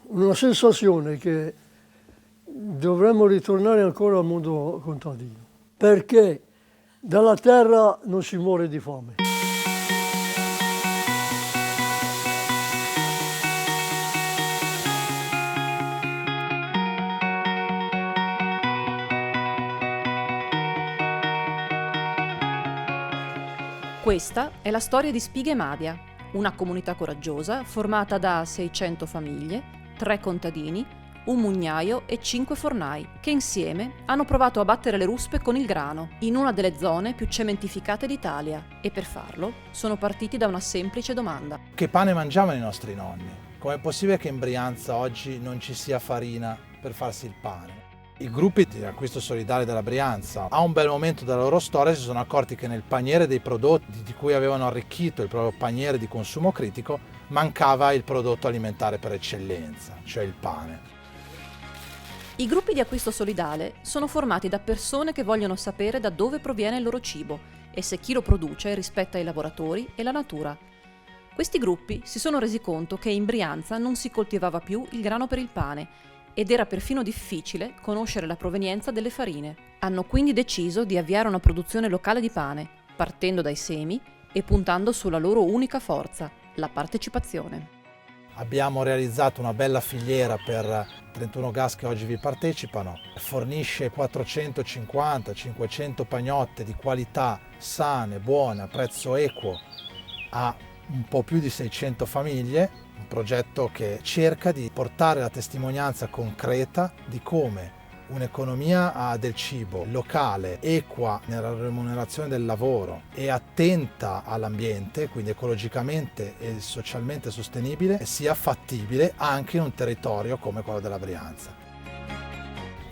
una sensazione che dovremmo ritornare ancora al mondo contadino, perché dalla terra non si muore di fame. Questa è la storia di Spighe Madia, una comunità coraggiosa formata da 600 famiglie, 3 contadini, un mugnaio e 5 fornai, che insieme hanno provato a battere le ruspe con il grano, in una delle zone più cementificate d'Italia, e per farlo sono partiti da una semplice domanda. Che pane mangiavano i nostri nonni? Com'è possibile che in Brianza oggi non ci sia farina per farsi il pane? I gruppi di acquisto solidale della Brianza, a un bel momento della loro storia, si sono accorti che nel paniere dei prodotti di cui avevano arricchito il proprio paniere di consumo critico mancava il prodotto alimentare per eccellenza, cioè il pane. I gruppi di acquisto solidale sono formati da persone che vogliono sapere da dove proviene il loro cibo e se chi lo produce rispetta i lavoratori e la natura. Questi gruppi si sono resi conto che in Brianza non si coltivava più il grano per il pane ed era perfino difficile conoscere la provenienza delle farine. Hanno quindi deciso di avviare una produzione locale di pane, partendo dai semi e puntando sulla loro unica forza, la partecipazione. Abbiamo realizzato una bella filiera per 31 gas che oggi vi partecipano, fornisce 450-500 pagnotte di qualità sane, buone, a prezzo equo a un po' più di 600 famiglie, un progetto che cerca di portare la testimonianza concreta di come un'economia del cibo locale, equa nella remunerazione del lavoro e attenta all'ambiente, quindi ecologicamente e socialmente sostenibile, sia fattibile anche in un territorio come quello della Brianza.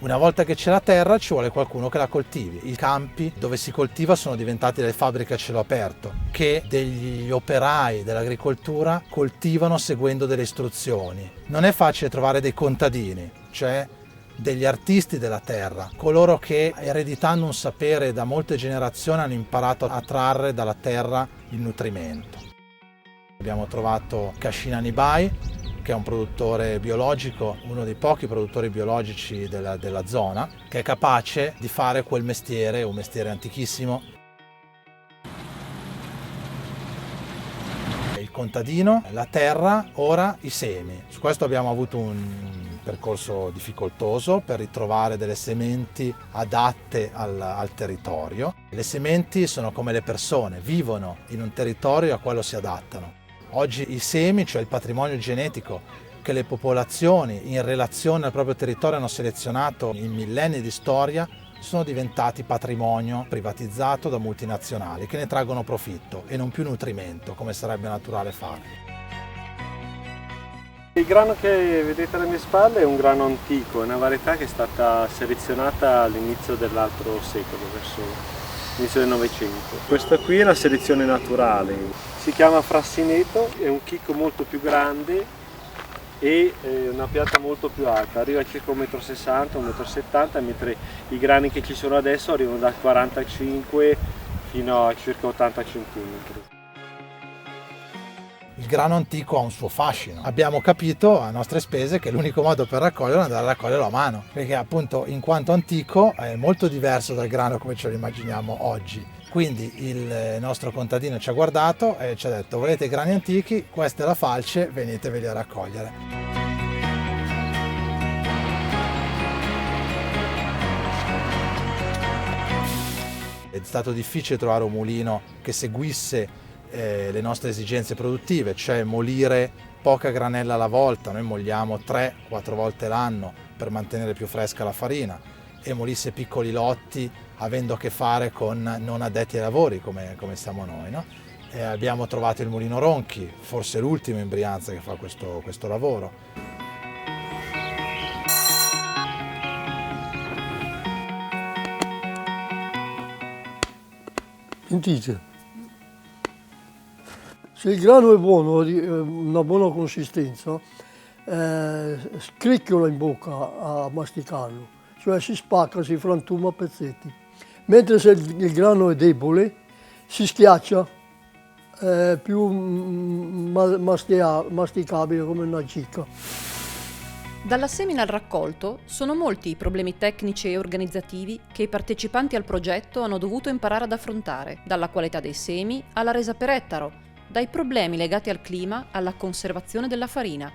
Una volta che c'è la terra ci vuole qualcuno che la coltivi. I campi dove si coltiva sono diventati delle fabbriche a cielo aperto, che degli operai dell'agricoltura coltivano seguendo delle istruzioni. Non è facile trovare dei contadini, cioè degli artisti della terra, coloro che, ereditando un sapere da molte generazioni, hanno imparato a trarre dalla terra il nutrimento. Abbiamo trovato Cascina Nibai, che è un produttore biologico, uno dei pochi produttori biologici della zona, che è capace di fare quel mestiere, un mestiere antichissimo. Il contadino, la terra, ora i semi. Su questo abbiamo avuto un percorso difficoltoso per ritrovare delle sementi adatte al territorio. Le sementi sono come le persone, vivono in un territorio e a quello si adattano. Oggi i semi, cioè il patrimonio genetico che le popolazioni in relazione al proprio territorio hanno selezionato in millenni di storia, sono diventati patrimonio privatizzato da multinazionali che ne traggono profitto e non più nutrimento, come sarebbe naturale fare. Il grano che vedete alle mie spalle è un grano antico, è una varietà che è stata selezionata all'inizio dell'altro secolo, verso l'inizio del Novecento. Questa qui è la selezione naturale. Si chiama Frassineto, è un chicco molto più grande e una pianta molto più alta, arriva a circa 1,60 m, 1,70 m, mentre i grani che ci sono adesso arrivano dal 45 fino a circa 80 cm. Il grano antico ha un suo fascino. Abbiamo capito a nostre spese che l'unico modo per raccoglierlo è andare a raccoglierlo a mano, perché appunto in quanto antico è molto diverso dal grano come ce lo immaginiamo oggi. Quindi il nostro contadino ci ha guardato e ci ha detto: volete grani antichi? Questa è la falce, veniteveli a raccogliere. È stato difficile trovare un mulino che seguisse le nostre esigenze produttive, cioè molire poca granella alla volta. Noi molliamo 3-4 volte l'anno per mantenere più fresca la farina, e molisse piccoli lotti avendo a che fare con non addetti ai lavori come siamo noi, no? Abbiamo trovato il mulino Ronchi, forse l'ultimo in Brianza che fa questo lavoro. Sentite, se il grano è buono, una buona consistenza, scricchiola in bocca a masticarlo, cioè si spacca, si frantuma a pezzetti. Mentre se il grano è debole, si schiaccia, più masticabile come una cicca. Dalla semina al raccolto sono molti i problemi tecnici e organizzativi che i partecipanti al progetto hanno dovuto imparare ad affrontare, dalla qualità dei semi alla resa per ettaro, dai problemi legati al clima alla conservazione della farina,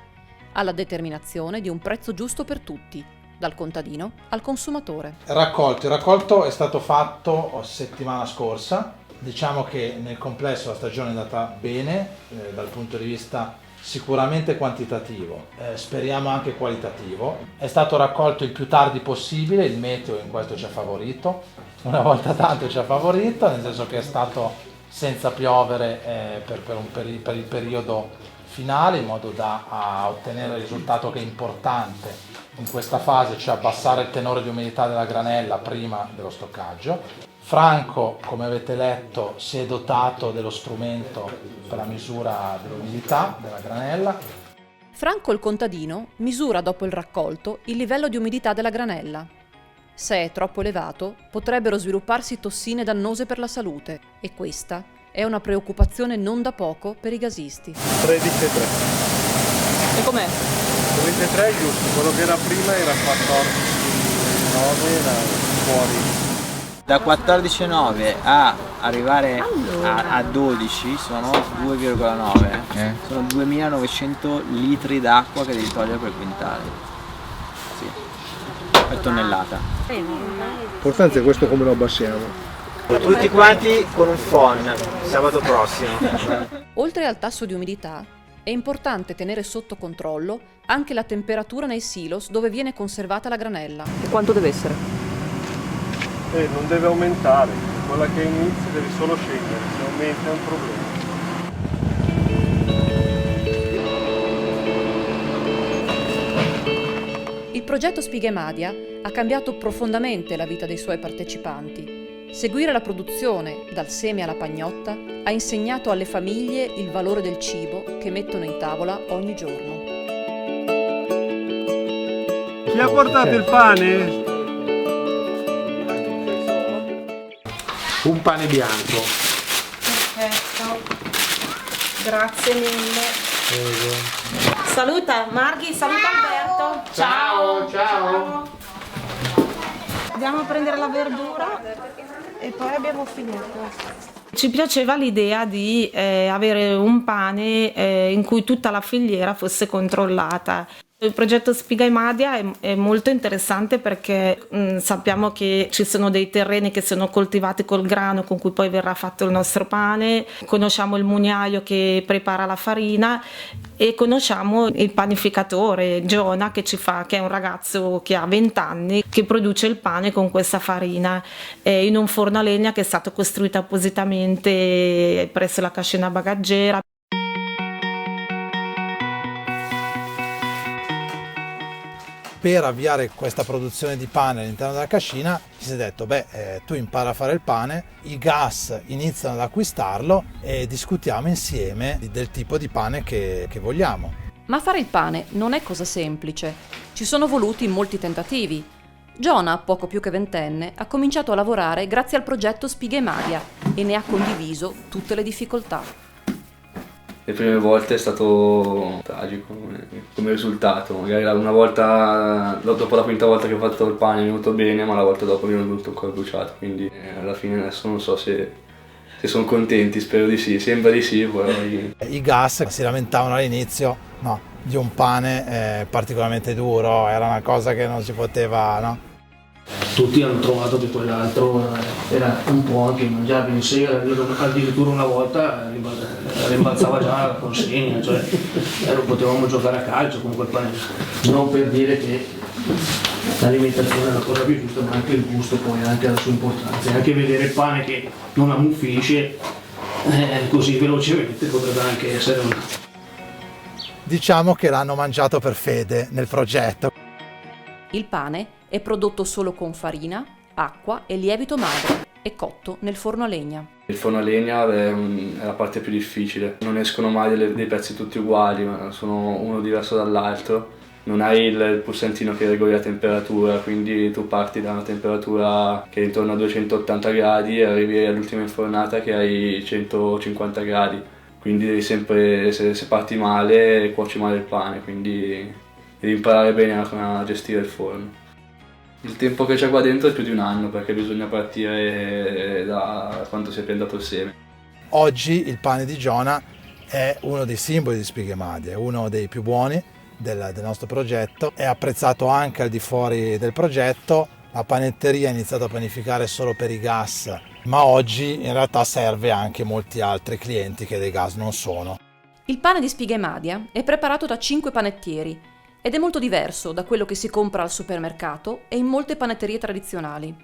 alla determinazione di un prezzo giusto per tutti, dal contadino al consumatore. Il raccolto è stato fatto settimana scorsa. Diciamo che nel complesso la stagione è andata bene dal punto di vista sicuramente quantitativo, speriamo anche qualitativo. È stato raccolto il più tardi possibile, il meteo in questo ci ha favorito, una volta tanto ci ha favorito, nel senso che è stato senza piovere per il periodo finale, in modo da ottenere il risultato che è importante in questa fase, cioè abbassare il tenore di umidità della granella prima dello stoccaggio. Franco, come avete letto, si è dotato dello strumento per la misura dell'umidità della granella. Franco il contadino misura dopo il raccolto il livello di umidità della granella. Se è troppo elevato, potrebbero svilupparsi tossine dannose per la salute e questa è una preoccupazione non da poco per i gasisti. 13,3. E com'è? 13,3 è giusto, quello che era prima era 14,9, era fuori. Da 14,9 a arrivare a 12 sono 2,9, sono 2900 litri d'acqua che devi togliere per quintale, sì, per tonnellata. L'importante è questo, come lo abbassiamo. Tutti quanti con un phon, sabato prossimo. Oltre al tasso di umidità, è importante tenere sotto controllo anche la temperatura nei silos dove viene conservata la granella. E quanto deve essere? Non deve aumentare, quella che inizia deve solo scendere, se aumenta è un problema. Il progetto Spighe Madia ha cambiato profondamente la vita dei suoi partecipanti. Seguire la produzione, dal seme alla pagnotta, ha insegnato alle famiglie il valore del cibo che mettono in tavola ogni giorno. Chi ha portato il pane? Un pane bianco. Perfetto, grazie mille. Prego. Saluta Marghi, saluta Alberto. Ciao. Andiamo a prendere la verdura e poi abbiamo finito. Ci piaceva l'idea di avere un pane in cui tutta la filiera fosse controllata. Il progetto Spighe Madia è molto interessante perché sappiamo che ci sono dei terreni che sono coltivati col grano con cui poi verrà fatto il nostro pane, conosciamo il mugnaio che prepara la farina e conosciamo il panificatore Giona che è un ragazzo che ha 20 anni che produce il pane con questa farina in un forno a legna che è stato costruito appositamente presso la cascina bagaggera. Per avviare questa produzione di pane all'interno della cascina ci si è detto tu impara a fare il pane, i gas iniziano ad acquistarlo e discutiamo insieme del tipo di pane che vogliamo. Ma fare il pane non è cosa semplice. Ci sono voluti molti tentativi. Giona, poco più che ventenne, ha cominciato a lavorare grazie al progetto Spighe Madia e ne ha condiviso tutte le difficoltà. Le prime volte è stato tragico come risultato, magari una volta, dopo la quinta volta che ho fatto il pane è venuto bene, ma la volta dopo mi è venuto ancora bruciato, quindi alla fine adesso non so se sono contenti, spero di sì, sembra di sì. Poi... I gas si lamentavano all'inizio di un pane particolarmente duro, era una cosa che non si poteva, Tutti hanno trovato che quell'altro era un po' anche mangiabile in sera, addirittura una volta rimbalzava già la consegna, cioè non potevamo giocare a calcio con quel pane. Non per dire che l'alimentazione è la cosa più giusta, ma anche il gusto poi anche la sua importanza, e anche vedere il pane che non ammuffisce così velocemente potrebbe anche essere una... Diciamo che l'hanno mangiato per fede nel progetto. Il pane è prodotto solo con farina, acqua e lievito madre e cotto nel forno a legna. Il forno a legna è la parte più difficile, non escono mai dei pezzi tutti uguali, ma sono uno diverso dall'altro. Non hai il pulsantino che regoli la temperatura, quindi tu parti da una temperatura che è intorno a 280 gradi e arrivi all'ultima infornata che hai 150 gradi. Quindi devi sempre, se parti male, cuoci male il pane, quindi ed imparare bene a gestire il forno. Il tempo che c'è qua dentro è più di un anno, perché bisogna partire da quando si è piantato il seme. Oggi il pane di Giona è uno dei simboli di Spighe Madie, è uno dei più buoni del nostro progetto, è apprezzato anche al di fuori del progetto. La panetteria ha iniziato a panificare solo per i gas, ma oggi in realtà serve anche molti altri clienti che dei gas non sono. Il pane di Spighe Madia è preparato da 5 panettieri ed è molto diverso da quello che si compra al supermercato e in molte panetterie tradizionali.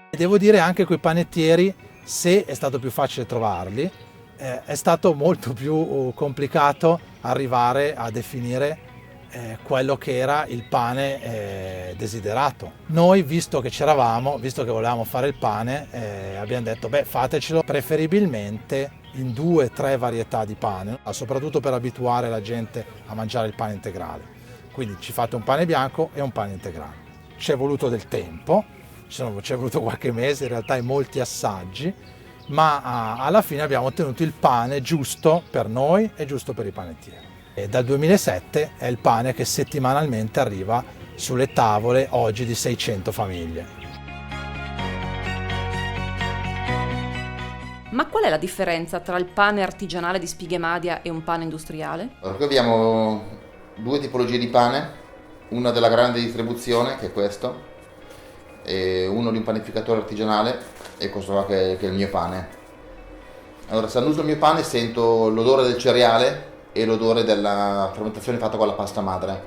E devo dire anche quei panettieri, se è stato più facile trovarli, è stato molto più complicato arrivare a definire quello che era il pane desiderato. Noi, visto che c'eravamo, visto che volevamo fare il pane, abbiamo detto fatecelo preferibilmente in 2-3 varietà di pane, soprattutto per abituare la gente a mangiare il pane integrale. Quindi ci fate un pane bianco e un pane integrale. Ci è voluto del tempo, ci è voluto qualche mese, in realtà, e molti assaggi, ma alla fine abbiamo ottenuto il pane giusto per noi e giusto per i panettieri. E dal 2007 è il pane che settimanalmente arriva sulle tavole oggi di 600 famiglie. Ma qual è la differenza tra il pane artigianale di Spighe Madia e un pane industriale? Allora, qui abbiamo 2 tipologie di pane, una della grande distribuzione, che è questo, e uno di un panificatore artigianale, e questo qua che è il mio pane. Allora, se annuso il mio pane sento l'odore del cereale e l'odore della fermentazione fatta con la pasta madre.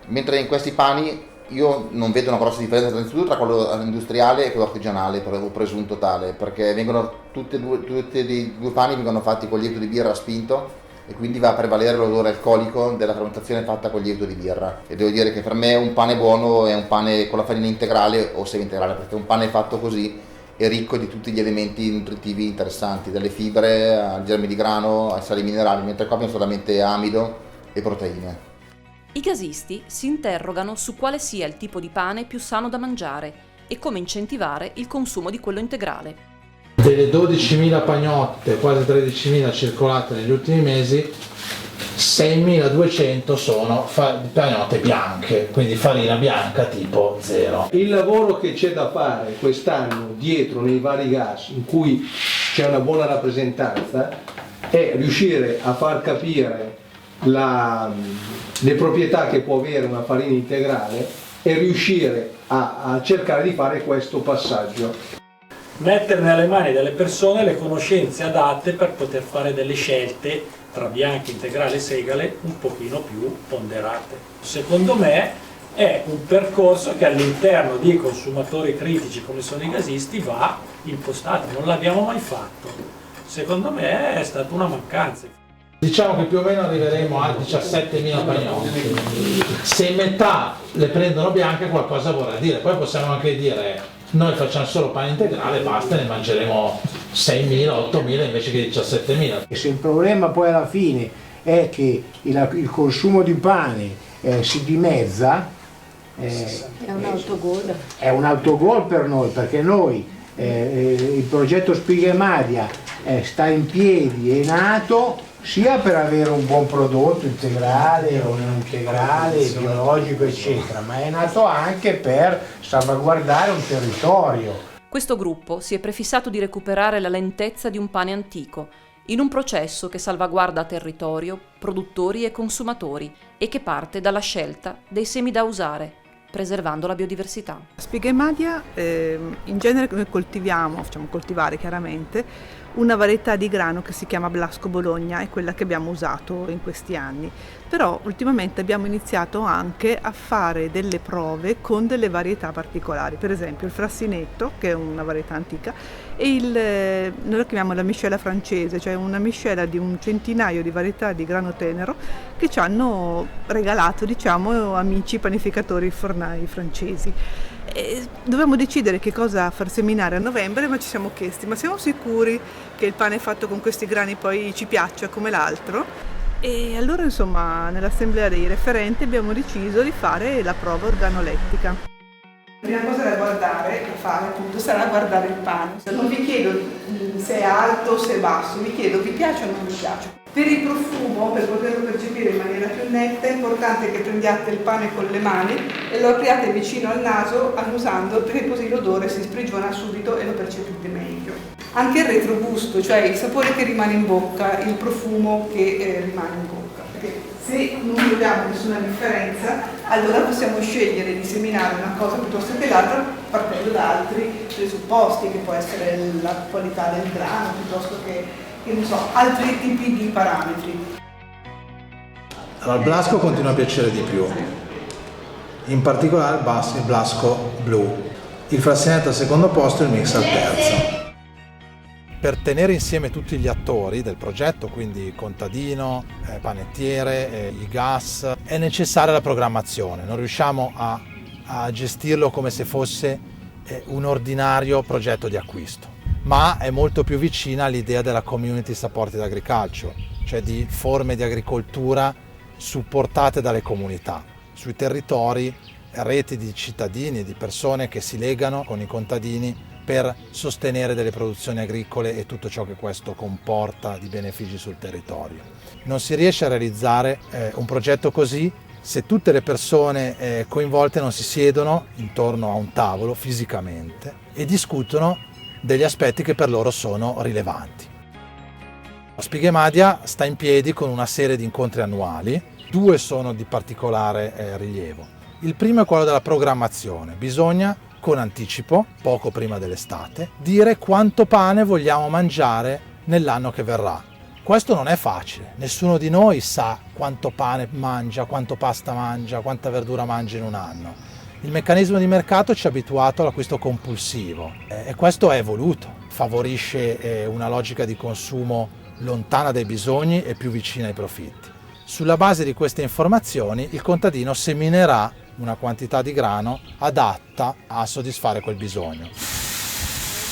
Mentre in questi pani io non vedo una grossa differenza tra quello industriale e quello artigianale, ho presunto tale, perché tutti e due pani vengono fatti con lievito di birra spinto e quindi va a prevalere l'odore alcolico della fermentazione fatta con lievito di birra. E devo dire che per me un pane buono è un pane con la farina integrale o semi-integrale, perché un pane fatto così è ricco di tutti gli elementi nutritivi interessanti, dalle fibre ai germi di grano ai sali minerali, mentre qua abbiamo solamente amido e proteine. I gasisti si interrogano su quale sia il tipo di pane più sano da mangiare e come incentivare il consumo di quello integrale. Delle 12.000 pagnotte, quasi 13.000 circolate negli ultimi mesi, 6.200 sono pagnotte bianche, quindi farina bianca tipo 0. Il lavoro che c'è da fare quest'anno dietro nei vari gas, in cui c'è una buona rappresentanza, è riuscire a far capire le proprietà che può avere una farina integrale e riuscire a cercare di fare questo passaggio. Mettere nelle mani delle persone le conoscenze adatte per poter fare delle scelte tra bianche, integrale e segale un pochino più ponderate. Secondo me è un percorso che all'interno di consumatori critici come sono i gasisti va impostato, non l'abbiamo mai fatto. Secondo me è stata una mancanza. Diciamo che più o meno arriveremo a 17.000 pagnotte. Se in metà le prendono bianche qualcosa vorrà dire, poi possiamo anche dire noi facciamo solo pane integrale, basta, ne mangeremo 6.000, 8.000 invece che 17.000. E se il problema poi alla fine è che il consumo di pane si dimezza, è un autogol. È un autogol per noi, perché noi il progetto Spighe Madia sta in piedi, è nato sia per avere un buon prodotto integrale o non integrale, biologico eccetera, ma è nato anche per salvaguardare un territorio. Questo gruppo si è prefissato di recuperare la lentezza di un pane antico, in un processo che salvaguarda territorio, produttori e consumatori e che parte dalla scelta dei semi da usare, preservando la biodiversità. A Spighe Madia in genere noi facciamo coltivare chiaramente una varietà di grano che si chiama Blasco Bologna, è quella che abbiamo usato in questi anni. Però ultimamente abbiamo iniziato anche a fare delle prove con delle varietà particolari, per esempio il Frassinetto, che è una varietà antica, e noi lo chiamiamo la miscela francese, cioè una miscela di un centinaio di varietà di grano tenero che ci hanno regalato, amici panificatori fornai francesi. E dovevamo decidere che cosa far seminare a novembre, ma ci siamo chiesti, ma siamo sicuri che il pane fatto con questi grani poi ci piaccia come l'altro? E allora nell'assemblea dei referenti abbiamo deciso di fare la prova organolettica. La prima cosa da guardare, da fare appunto, sarà guardare il pane. Non vi chiedo se è alto o se è basso, vi chiedo vi piace o non vi piace. Per il profumo, per poterlo percepire in maniera più netta, è importante che prendiate il pane con le mani e lo apriate vicino al naso annusando, perché così l'odore si sprigiona subito e lo percepite meglio. Anche il retrogusto, cioè il sapore che rimane in bocca, il profumo che rimane in bocca. Perché se non vediamo nessuna differenza, allora possiamo scegliere di seminare una cosa piuttosto che l'altra partendo da altri presupposti, che può essere la qualità del grano, piuttosto che non so, altri tipi di parametri. Allora, il Blasco continua a piacere di più, in particolare il Blasco blu, il Frassinetto al secondo posto e il Mix al terzo. Per tenere insieme tutti gli attori del progetto, quindi contadino, panettiere, i gas, è necessaria la programmazione. Non riusciamo a gestirlo come se fosse un ordinario progetto di acquisto, ma è molto più vicina all'idea della community supported agriculture, cioè di forme di agricoltura supportate dalle comunità, sui territori, reti di cittadini, di persone che si legano con i contadini per sostenere delle produzioni agricole e tutto ciò che questo comporta di benefici sul territorio. Non si riesce a realizzare un progetto così se tutte le persone coinvolte non si siedono intorno a un tavolo fisicamente e discutono degli aspetti che per loro sono rilevanti. Spighemadia sta in piedi con una serie di incontri annuali, 2 sono di particolare rilievo. Il primo è quello della programmazione. Bisogna con anticipo, poco prima dell'estate, dire quanto pane vogliamo mangiare nell'anno che verrà. Questo non è facile, nessuno di noi sa quanto pane mangia, quanto pasta mangia, quanta verdura mangia in un anno. Il meccanismo di mercato ci ha abituato all'acquisto compulsivo e questo è voluto, favorisce una logica di consumo lontana dai bisogni e più vicina ai profitti. Sulla base di queste informazioni il contadino seminerà una quantità di grano adatta a soddisfare quel bisogno.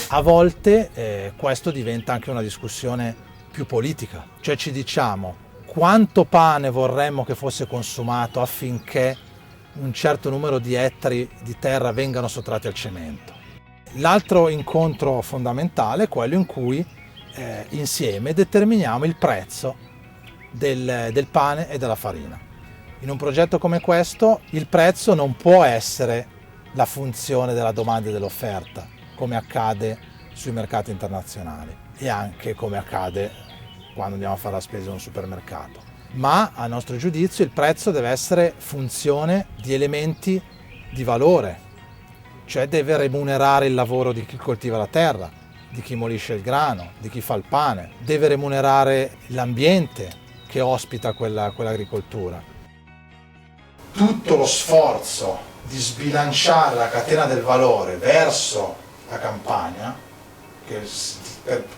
A volte questo diventa anche una discussione più politica, cioè ci diciamo quanto pane vorremmo che fosse consumato affinché un certo numero di ettari di terra vengano sottratti al cemento. L'altro incontro fondamentale è quello in cui insieme determiniamo il prezzo del pane e della farina. In un progetto come questo il prezzo non può essere la funzione della domanda e dell'offerta, come accade sui mercati internazionali e anche come accade quando andiamo a fare la spesa in un supermercato. Ma a nostro giudizio il prezzo deve essere funzione di elementi di valore, cioè deve remunerare il lavoro di chi coltiva la terra, di chi molisce il grano, di chi fa il pane, deve remunerare l'ambiente che ospita quell'agricoltura. Tutto lo sforzo di sbilanciare la catena del valore verso la campagna, che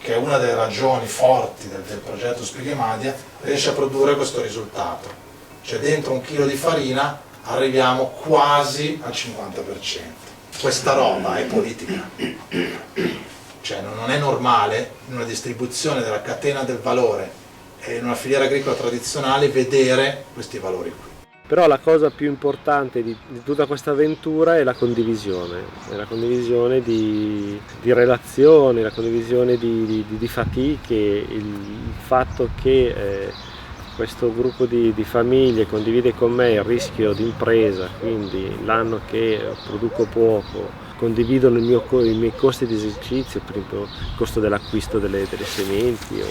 è una delle ragioni forti del progetto Spighemadia, riesce a produrre questo risultato. Cioè dentro un chilo di farina arriviamo quasi al 50%. Questa roba è politica. Cioè non è normale in una distribuzione della catena del valore e in una filiera agricola tradizionale vedere questi valori qui. Però la cosa più importante di tutta questa avventura è la condivisione di relazioni, la condivisione di fatiche, il fatto che questo gruppo di famiglie condivide con me il rischio di impresa, quindi l'anno che produco poco, condividono i miei costi di esercizio, per esempio il costo dell'acquisto delle sementi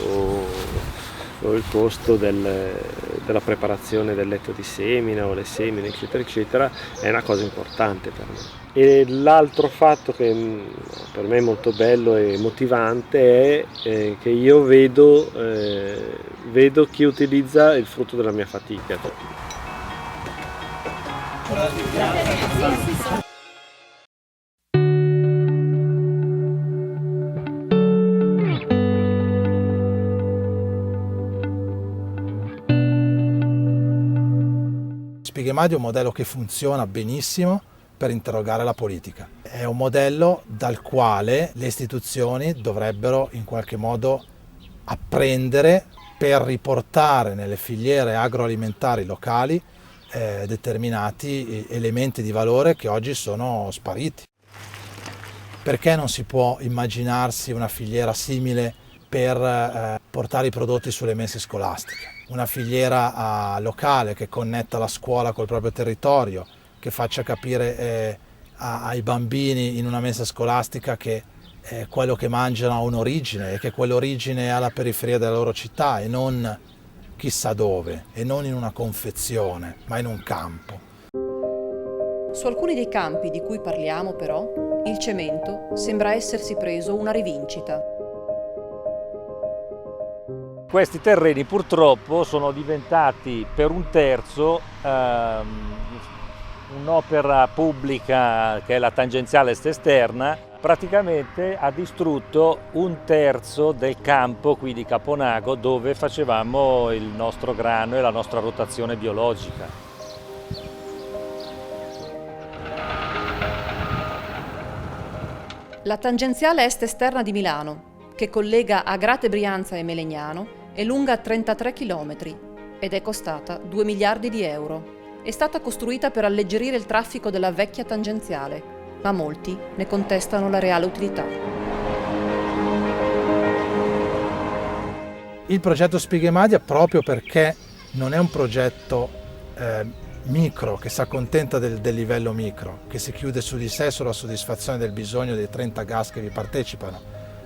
o il costo della preparazione del letto di semina o le semine eccetera eccetera, è una cosa importante per me. E l'altro fatto che per me è molto bello e motivante è che io vedo chi utilizza il frutto della mia fatica. Spighemadia è un modello che funziona benissimo per interrogare la politica. È un modello dal quale le istituzioni dovrebbero in qualche modo apprendere per riportare nelle filiere agroalimentari locali determinati elementi di valore che oggi sono spariti. Perché non si può immaginarsi una filiera simile per portare i prodotti sulle mense scolastiche? Una filiera locale che connetta la scuola col proprio territorio, che faccia capire ai bambini in una mensa scolastica che quello che mangiano ha un'origine e che quell'origine è alla periferia della loro città e non chissà dove, e non in una confezione, ma in un campo. Su alcuni dei campi di cui parliamo, però, il cemento sembra essersi preso una rivincita. Questi terreni purtroppo sono diventati per un terzo un'opera pubblica che è la tangenziale est esterna, praticamente ha distrutto un terzo del campo qui di Caponago dove facevamo il nostro grano e la nostra rotazione biologica. La tangenziale est esterna di Milano, che collega Agrate Brianza e Melegnano, è lunga 33 km ed è costata 2 miliardi di euro. È stata costruita per alleggerire il traffico della vecchia tangenziale, ma molti ne contestano la reale utilità. Il progetto Spighemadia, proprio perché non è un progetto micro, che si accontenta del livello micro, che si chiude su di sé sulla soddisfazione del bisogno dei 30 gas che vi partecipano,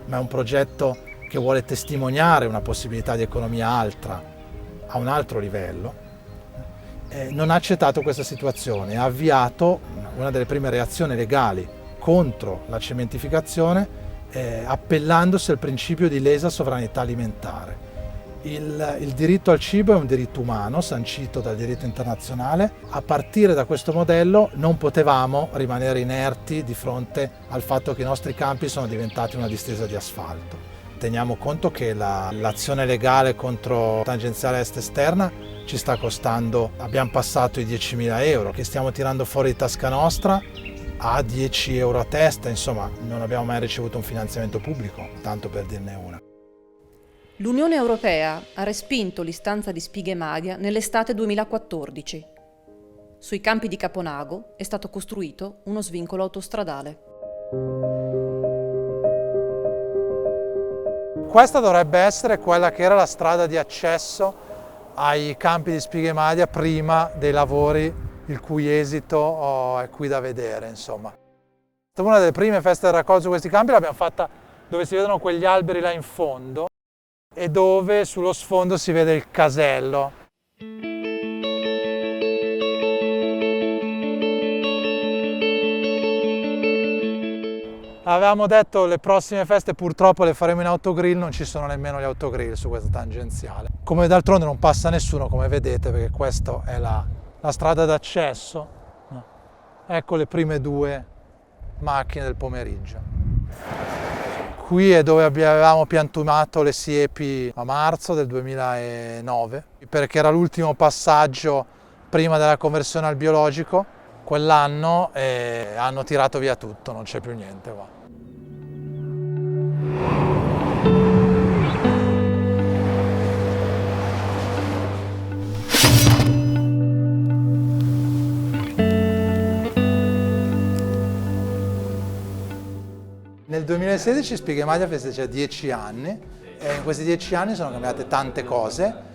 ma è un progetto che vuole testimoniare una possibilità di economia altra, a un altro livello, non ha accettato questa situazione, ha avviato una delle prime reazioni legali contro la cementificazione, appellandosi al principio di lesa sovranità alimentare. Il diritto al cibo è un diritto umano sancito dal diritto internazionale. A partire da questo modello non potevamo rimanere inerti di fronte al fatto che i nostri campi sono diventati una distesa di asfalto. Teniamo conto che l'azione legale contro tangenziale est esterna ci sta costando, abbiamo passato i 10.000 euro che stiamo tirando fuori di tasca nostra a 10 euro a testa, insomma non abbiamo mai ricevuto un finanziamento pubblico, tanto per dirne una. L'Unione Europea ha respinto l'istanza di Spighemadia nell'estate 2014. Sui campi di Caponago è stato costruito uno svincolo autostradale. Questa dovrebbe essere quella che era la strada di accesso ai campi di Spighemadia prima dei lavori, il cui esito è qui da vedere, insomma. Una delle prime feste del raccolto su questi campi l'abbiamo fatta dove si vedono quegli alberi là in fondo e dove sullo sfondo si vede il casello. Avevamo detto le prossime feste purtroppo le faremo in autogrill, non ci sono nemmeno gli autogrill su questa tangenziale. Come d'altronde non passa nessuno, come vedete, perché questa è la strada d'accesso. Ecco le prime 2 macchine del pomeriggio. Qui è dove avevamo piantumato le siepi a marzo del 2009, perché era l'ultimo passaggio prima della conversione al biologico. Quell'anno hanno tirato via tutto, non c'è più niente qua. Nel 2016 Spighemadia festeggia 10 anni e in questi 10 anni sono cambiate tante cose.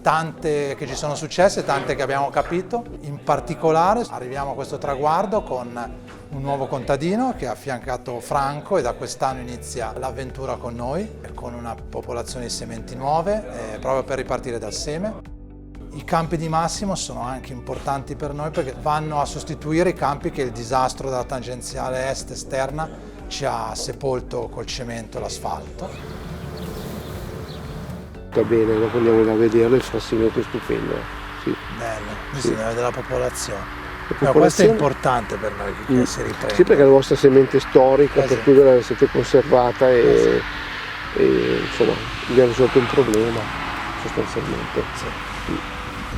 Tante che ci sono successe, tante che abbiamo capito. In particolare arriviamo a questo traguardo con un nuovo contadino che ha affiancato Franco e da quest'anno inizia l'avventura con noi, con una popolazione di sementi nuove, proprio per ripartire dal seme. I campi di Massimo sono anche importanti per noi perché vanno a sostituire i campi che il disastro della tangenziale est esterna ci ha sepolto col cemento e l'asfalto. Va bene, dopo andiamo a vederlo, il fascinato è stupendo. Sì. Bello, sì. Si vede la popolazione. No, questo è importante per noi che si riprenda. Sì, perché è la vostra semente storica, per cui ve la siete conservata e insomma abbiamo risolto un problema sostanzialmente. Sì.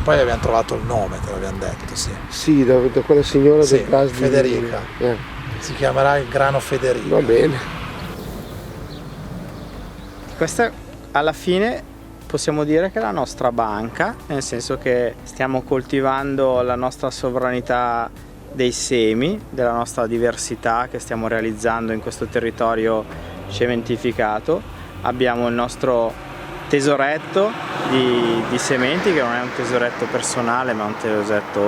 Poi abbiamo trovato il nome, te l'abbiamo detto, sì. Sì, da quella signora del gas di Federica. Si chiamerà il grano Federica. Va bene. Questa alla fine Possiamo dire che è la nostra banca, nel senso che stiamo coltivando la nostra sovranità dei semi, della nostra diversità che stiamo realizzando in questo territorio cementificato. Abbiamo il nostro tesoretto di sementi, che non è un tesoretto personale ma un tesoretto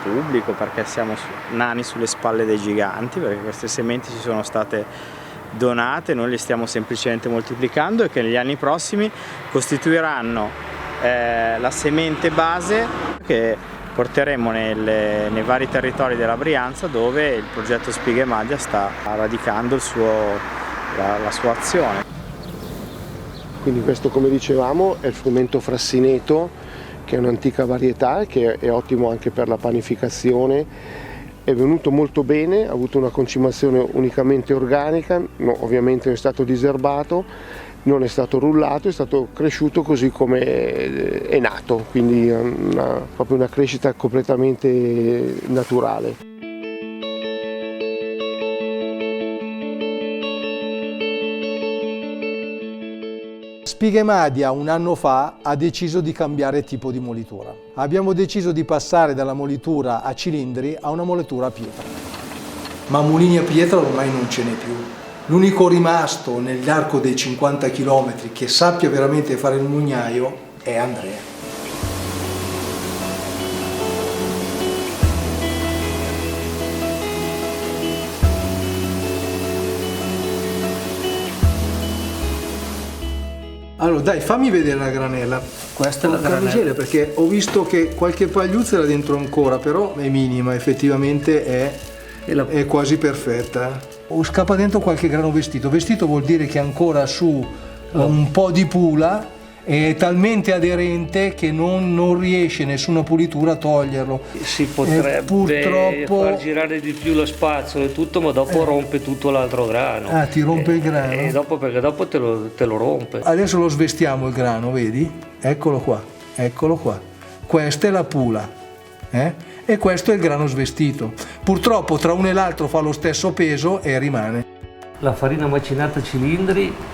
pubblico, perché siamo nani sulle spalle dei giganti, perché queste sementi ci sono state donate, noi le stiamo semplicemente moltiplicando e che negli anni prossimi costituiranno la semente base che porteremo nei vari territori della Brianza, dove il progetto Spighe Maglia sta radicando la sua azione. Quindi questo, come dicevamo, è il frumento frassineto, che è un'antica varietà, che è ottimo anche per la panificazione. È venuto molto bene, ha avuto una concimazione unicamente organica, ovviamente non è stato diserbato, non è stato rullato, è stato cresciuto così come è nato, quindi proprio una crescita completamente naturale. Spighe Maglia un anno fa ha deciso di cambiare tipo di molitura. Abbiamo deciso di passare dalla molitura a cilindri a una molitura a pietra. Ma mulini a pietra ormai non ce n'è più. L'unico rimasto nell'arco dei 50 km che sappia veramente fare il mugnaio è Andrea. Allora dai, fammi vedere la granella. Questa è la granella. Perché ho visto che qualche pagliuzza era dentro ancora, però è minima, effettivamente è quasi perfetta. O scappa dentro qualche grano vestito. Vestito vuol dire che è ancora su un po' di pula, è talmente aderente che non riesce nessuna pulitura a toglierlo. Si potrebbe purtroppo far girare di più lo spazio e tutto, ma dopo rompe tutto l'altro grano. Ah, ti rompe il grano? Perché dopo te lo rompe. Adesso lo svestiamo il grano, vedi? Eccolo qua, eccolo qua. Questa è la pula, e questo è il grano svestito. Purtroppo tra uno e l'altro fa lo stesso peso e rimane. La farina macinata a cilindri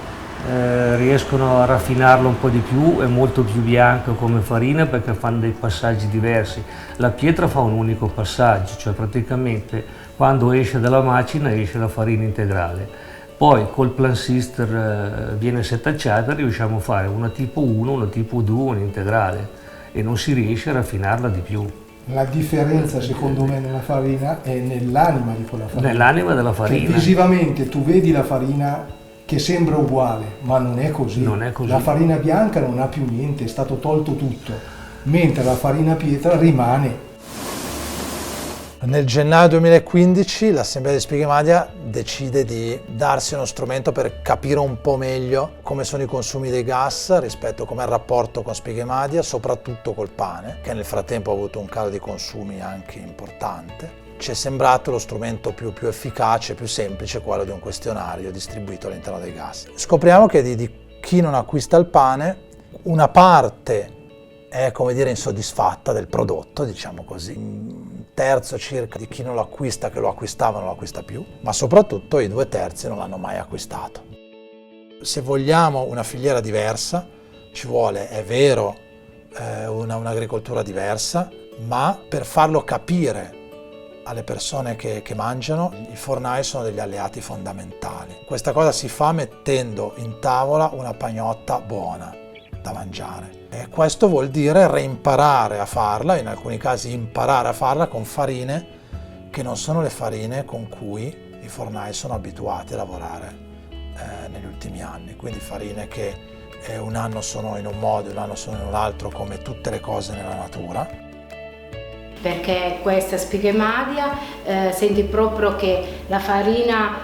riescono a raffinarlo un po' di più, è molto più bianca come farina perché fanno dei passaggi diversi. La pietra fa un unico passaggio, cioè praticamente quando esce dalla macina esce la farina integrale. Poi col plan sister viene setacciata e riusciamo a fare una tipo 1, una tipo 2, un'integrale, e non si riesce a raffinarla di più. La differenza secondo me nella farina è nell'anima di quella farina. Nell'anima della farina. Che visivamente tu vedi la farina che sembra uguale, ma non è così. Non è così. La farina bianca non ha più niente, è stato tolto tutto, mentre la farina pietra rimane. Nel gennaio 2015 l'Assemblea di Spighe Maglia decide di darsi uno strumento per capire un po' meglio come sono i consumi dei gas rispetto a com'è il rapporto con Spighe Maglia, soprattutto col pane, che nel frattempo ha avuto un calo di consumi anche importante. Ci è sembrato lo strumento più efficace, più semplice, quello di un questionario distribuito all'interno dei gas. Scopriamo che di chi non acquista il pane, una parte è, come dire, insoddisfatta del prodotto, diciamo così. Un terzo circa di chi non lo acquista, che lo acquistava, non lo acquista più, ma soprattutto i 2/3 non l'hanno mai acquistato. Se vogliamo una filiera diversa, ci vuole, è vero, un'agricoltura diversa, ma per farlo capire alle persone che mangiano, i fornai sono degli alleati fondamentali. Questa cosa si fa mettendo in tavola una pagnotta buona da mangiare. E questo vuol dire reimparare a farla, in alcuni casi imparare a farla con farine che non sono le farine con cui i fornai sono abituati a lavorare negli ultimi anni. Quindi farine che un anno sono in un modo, un anno sono in un altro, come tutte le cose nella natura. Perché questa Spighe Maglia senti proprio che la farina,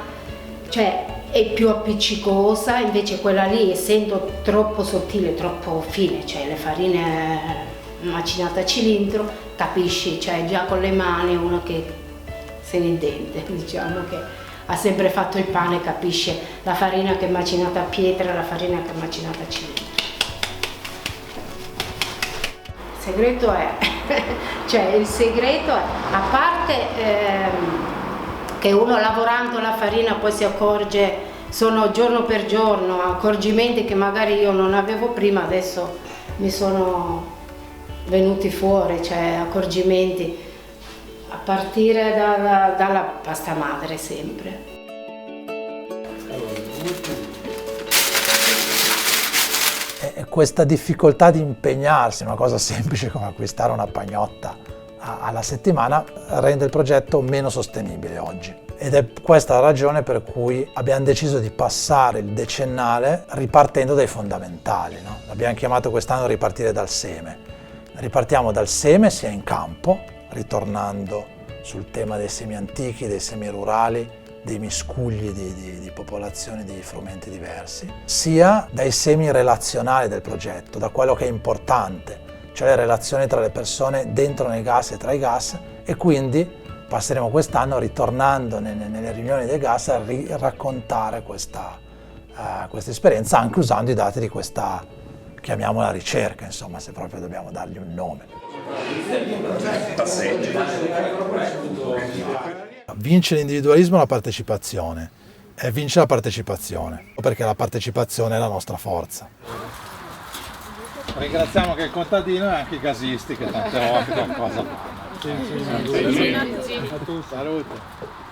cioè, è più appiccicosa, invece quella lì, essendo troppo sottile, troppo fine, cioè le farine macinate a cilindro, capisci, cioè già con le mani uno che se ne intende, diciamo che ha sempre fatto il pane, capisce la farina che è macinata a pietra e la farina che è macinata a cilindro. Il segreto è, a parte che uno lavorando la farina poi si accorge sono giorno per giorno accorgimenti che magari io non avevo prima, adesso mi sono venuti fuori, cioè accorgimenti a partire dalla pasta madre sempre. E questa difficoltà di impegnarsi in una cosa semplice come acquistare una pagnotta alla settimana rende il progetto meno sostenibile oggi. Ed è questa la ragione per cui abbiamo deciso di passare il decennale ripartendo dai fondamentali, no? L'abbiamo chiamato quest'anno ripartire dal seme. Ripartiamo dal seme sia in campo, ritornando sul tema dei semi antichi, dei semi rurali, dei miscugli di popolazioni di frumenti diversi, sia dai semi relazionali del progetto, da quello che è importante, cioè le relazioni tra le persone dentro nei gas e tra i gas, e quindi passeremo quest'anno ritornando nelle riunioni dei gas a raccontare questa esperienza, anche usando i dati di questa, chiamiamola ricerca, insomma, se proprio dobbiamo dargli un nome. Vince l'individualismo la partecipazione, e vince la partecipazione, perché la partecipazione è la nostra forza. Ringraziamo anche il contadino e anche i gasisti che tante volte qualcosa fanno. Salute.